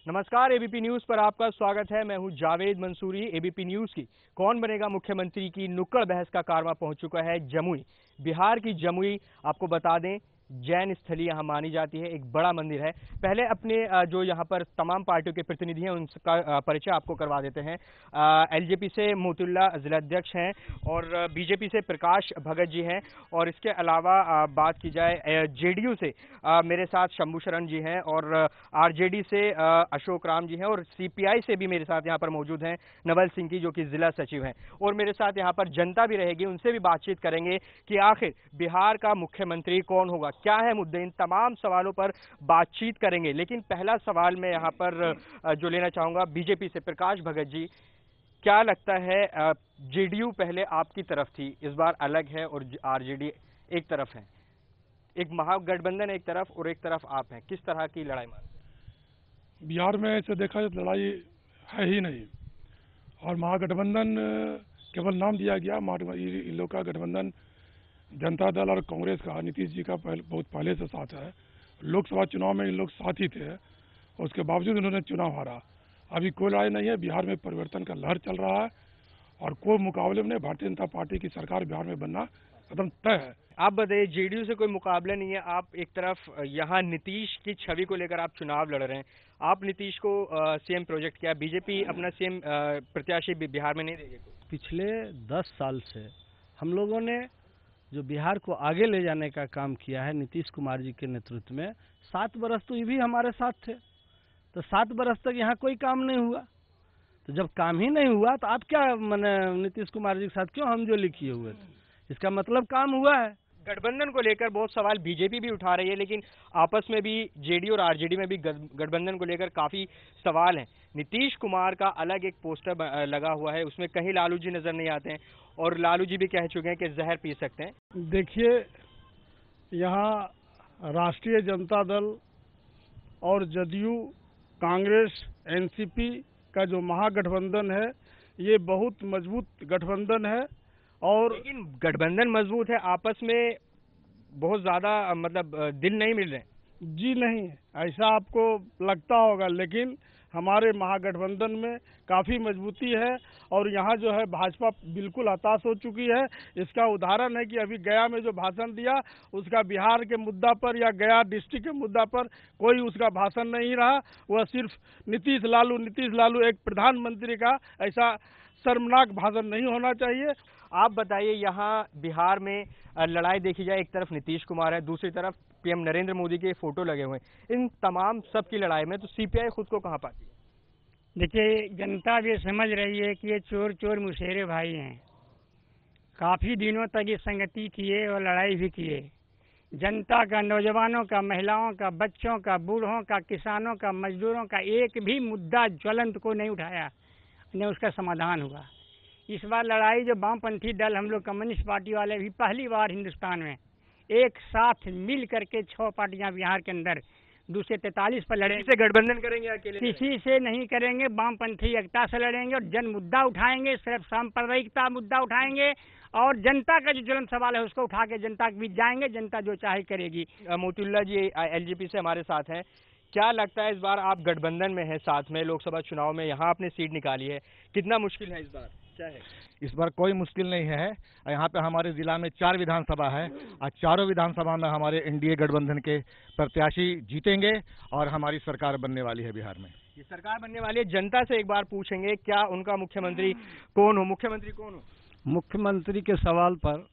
नमस्कार, ABP news पर आपका स्वागत है। मैं हूं जावेद मंसूरी। एबीपी न्यूज की कौन बनेगा मुख्यमंत्री की नुक्कड़ बहस का कारवा पहुंच चुका है जमुई। बिहार की जमुई, आपको बता दें, जैन स्थली यहां मानी जाती है, एक बड़ा मंदिर है। पहले अपने जो यहां पर तमाम पार्टियों के प्रतिनिधि हैं उनका परिचय आपको करवा देते हैं। एलजेपी से मोतुल्ला जिलाध्यक्ष हैं और बीजेपी से प्रकाश भगत जी हैं। और इसके अलावा बात की जाए जेडीयू से मेरे साथ शंभू शरण जी हैं और आरजेडी से अशोक राम जी हैं और सीपीआई से भी मेरे साथ यहाँ पर मौजूद हैं नवल सिंह की, जो कि जिला सचिव हैं। और मेरे साथ यहाँ पर जनता भी रहेगी, उनसे भी बातचीत करेंगे कि आखिर बिहार का मुख्यमंत्री कौन होगा, क्या है मुद्दे, इन तमाम सवालों पर बातचीत करेंगे। लेकिन पहला सवाल मैं यहाँ पर जो लेना चाहूंगा बीजेपी से प्रकाश भगत जी, क्या लगता है जेडीयू पहले आपकी तरफ थी, इस बार अलग है और आरजेडी एक तरफ है, एक महागठबंधन एक तरफ और एक तरफ आप हैं, किस तरह की लड़ाई मानते हैं? बिहार में ऐसे देखा जाए लड़ाई है ही नहीं और महागठबंधन केवल नाम दिया गया। इन लोग का गठबंधन जनता दल और कांग्रेस का नीतीश जी का बहुत पहले से साथ है। लोकसभा चुनाव में इन लोग साथ ही थे और उसके बावजूद उन्होंने चुनाव हारा। अभी कोई लड़ाई नहीं है, बिहार में परिवर्तन का लहर चल रहा है और कोई मुकाबले में भारतीय जनता पार्टी की सरकार बिहार में बनना एकदम तय है। आप बताइए, जेडीयू से कोई मुकाबला नहीं है। आप एक तरफ यहाँ नीतीश की छवि को लेकर आप चुनाव लड़ रहे हैं, आप नीतीश को सीएम प्रोजेक्ट किया, बीजेपी अपना सीएम प्रत्याशी बिहार में नहीं देगी। पिछले 10 साल से हम लोगों ने जो बिहार को आगे ले जाने का काम किया है नीतीश कुमार जी के नेतृत्व में, 7 बरस तो ये भी हमारे साथ थे, तो 7 बरस तक यहाँ कोई काम नहीं हुआ। तो जब काम ही नहीं हुआ तो आप क्या मैंने नीतीश कुमार जी के साथ क्यों हम जो लिखे हुए थे, इसका मतलब काम हुआ है। गठबंधन को लेकर बहुत सवाल बीजेपी भी उठा रही है, लेकिन आपस में भी जेडीयू और आरजेडी में भी गठबंधन को लेकर काफी सवाल हैं। नीतीश कुमार का अलग एक पोस्टर लगा हुआ है, उसमें कहीं लालू जी नजर नहीं आते हैं और लालू जी भी कह चुके हैं कि जहर पी सकते हैं। देखिए, यहाँ राष्ट्रीय जनता दल और जदयू, कांग्रेस, एनसीपी का जो महागठबंधन है, ये बहुत मजबूत गठबंधन है। और लेकिन गठबंधन मजबूत है, आपस में बहुत ज्यादा मतलब दिल नहीं मिल रहे। जी नहीं, ऐसा आपको लगता होगा, लेकिन हमारे महागठबंधन में काफ़ी मजबूती है और यहाँ जो है भाजपा बिल्कुल हताश हो चुकी है। इसका उदाहरण है कि अभी गया में जो भाषण दिया, उसका बिहार के मुद्दा पर या गया डिस्ट्रिक्ट के मुद्दा पर कोई उसका भाषण नहीं रहा। वह सिर्फ नीतीश लालू एक प्रधानमंत्री का ऐसा शर्मनाक भाषण नहीं होना चाहिए। आप बताइए, यहाँ बिहार में लड़ाई देखी जाए, एक तरफ नीतीश कुमार है, दूसरी तरफ पीएम नरेंद्र मोदी के फोटो लगे हुए हैं। इन तमाम सब की लड़ाई में तो सीपीआई खुद को कहाँ पाती है? देखिए, जनता भी समझ रही है कि ये चोर चोर मुशेरे भाई हैं। काफ़ी दिनों तक ये संगति किए और लड़ाई भी किए। जनता का, नौजवानों का, महिलाओं का, बच्चों का, बूढ़ों का, किसानों का, मजदूरों का एक भी मुद्दा ज्वलंत को नहीं उठाया, न उसका समाधान हुआ। इस बार लड़ाई जो वामपंथी दल, हम लोग कम्युनिस्ट पार्टी वाले भी पहली बार हिंदुस्तान में एक साथ मिल करके 6 पार्टियां बिहार के अंदर 243 पर लड़ेंगे। किसी से गठबंधन करेंगे? अकेले किसी से नहीं करेंगे, वामपंथी एकता से लड़ेंगे और जन मुद्दा उठाएंगे, सिर्फ सांप्रदायिकता मुद्दा उठाएंगे और जनता का जो ज्वलंत सवाल है उसको उठा के जनता के बीच जाएंगे। जनता जो चाहे करेगी। मोतुल्ला जी एलजेपी से हमारे साथ हैं, क्या लगता है इस बार आप गठबंधन में हैं, साथ में लोकसभा चुनाव में यहाँ आपने सीट निकाली है, कितना मुश्किल है इस बार, क्या है? इस बार कोई मुश्किल नहीं है। यहाँ पे हमारे जिला में 4 विधानसभा है और चारों विधानसभा में हमारे एनडीए गठबंधन के प्रत्याशी जीतेंगे और हमारी सरकार बनने वाली है बिहार में। ये सरकार बनने वाली है। जनता से एक बार पूछेंगे, क्या उनका मुख्यमंत्री कौन हो, मुख्यमंत्री कौन हो? मुख्यमंत्री के सवाल पर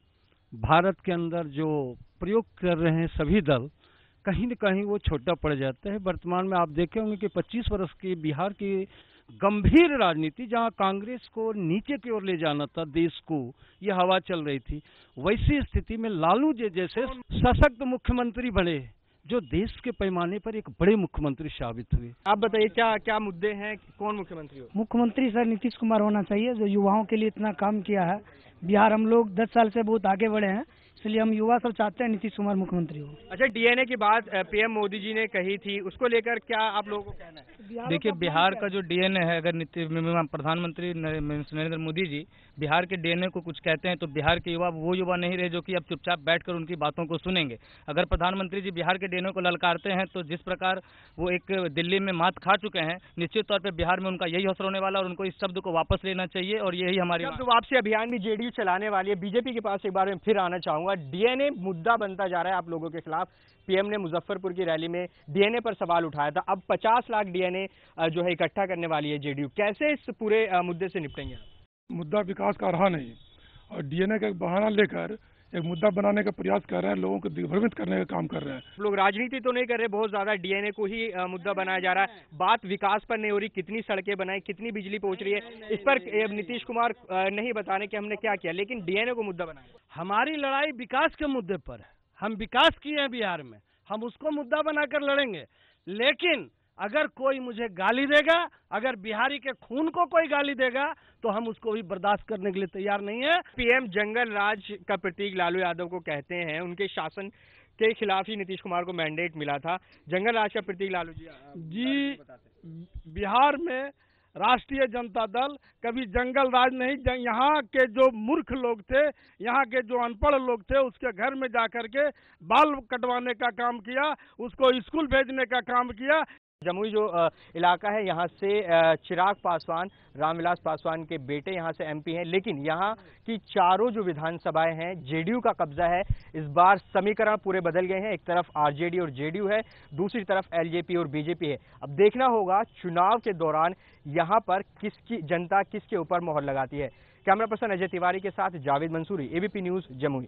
भारत के अंदर जो प्रयोग कर रहे हैं सभी दल, कहीं न कहीं वो छोटा पड़ जाता है। वर्तमान में आप देखे होंगे कि 25 वर्ष की बिहार की गंभीर राजनीति, जहां कांग्रेस को नीचे की ओर ले जाना था देश को, ये हवा चल रही थी। वैसी स्थिति में लालू जी जैसे सशक्त मुख्यमंत्री बने, जो देश के पैमाने पर एक बड़े मुख्यमंत्री साबित हुए। आप बताइए, क्या क्या मुद्दे हैं, कौन मुख्यमंत्री हो? मुख्यमंत्री सर नीतीश कुमार होना चाहिए, जो युवाओं के लिए इतना काम किया है। बिहार हम लोग 10 साल से बहुत आगे बढ़े हैं, इसलिए हम युवा सब चाहते हैं नीतीश कुमार मुख्यमंत्री हो। अच्छा, डीएनए की बात पीएम मोदी जी ने कही थी, उसको लेकर क्या आप लोगों को कहना है? देखिए, बिहार का जो डीएनए है, अगर प्रधानमंत्री नरेंद्र मोदी जी बिहार के डीएनए को कुछ कहते हैं तो बिहार के युवा वो युवा नहीं रहे जो कि अब चुपचाप बैठकर उनकी बातों को सुनेंगे। अगर प्रधानमंत्री जी बिहार के डीएनए को ललकारते हैं तो जिस प्रकार वो एक दिल्ली में मात खा चुके हैं, निश्चित तौर पर बिहार में उनका यही असर होने वाला और उनको इस शब्द को वापस लेना चाहिए और यही हमारी शब्द वापसी अभियान भी जेडीयू चलाने वाली है। बीजेपी के पास एक बार मैं फिर आना चाहूंगा। डीएनए मुद्दा बनता जा रहा है आप लोगों के खिलाफ। पीएम ने मुजफ्फरपुर की रैली में डीएनए पर सवाल उठाया था। अब 50 लाख डीएनए जो है इकट्ठा करने वाली है जेडीयू। कैसे इस पूरे मुद्दे से निपटेंगे? मुद्दा विकास का रहा नहीं और डीएनए का एक बहाना लेकर एक मुद्दा बनाने का प्रयास कर रहे हैं, लोगों को दिग्भ्रमित करने का काम कर रहे हैं। लोग राजनीति तो नहीं कर रहे बहुत ज्यादा, डीएनए को ही मुद्दा बनाया जा रहा है। बात विकास पर नहीं हो रही, कितनी सड़कें बनाई, कितनी बिजली पहुंच रही है, इस पर नीतीश कुमार नहीं बता रहे कि हमने क्या किया, लेकिन डीएनए को मुद्दा बनाया। हमारी लड़ाई विकास के मुद्दे पर है। हम विकास किए हैं बिहार में, हम उसको मुद्दा बनाकर लड़ेंगे। लेकिन अगर कोई मुझे गाली देगा, अगर बिहारी के खून को कोई गाली देगा तो हम उसको भी बर्दाश्त करने के लिए तैयार नहीं है। पीएम जंगल राज का प्रतीक लालू यादव को कहते हैं। उनके शासन के खिलाफ ही नीतीश कुमार को मैंडेट मिला था। जंगल राज का प्रतीक लालू जी बिहार में राष्ट्रीय जनता दल कभी जंगल राज नहीं, यहाँ के जो मूर्ख लोग थे, यहाँ के जो अनपढ़ लोग थे, उसके घर में जाकर के बाल कटवाने का काम किया, उसको स्कूल भेजने का काम किया। जमुई जो इलाका है, यहाँ से चिराग पासवान, रामविलास पासवान के बेटे यहाँ से एमपी हैं, लेकिन यहाँ की चारों जो विधानसभाएं हैं जेडीयू का कब्जा है। इस बार समीकरण पूरे बदल गए हैं। एक तरफ आरजेडी और जेडीयू है, दूसरी तरफ एलजेपी और बीजेपी है। अब देखना होगा चुनाव के दौरान यहाँ पर किसकी जनता किसके ऊपर मोहर लगाती है। कैमरा पर्सन अजय तिवारी के साथ जावेद मंसूरी, एबीपी न्यूज, जमुई।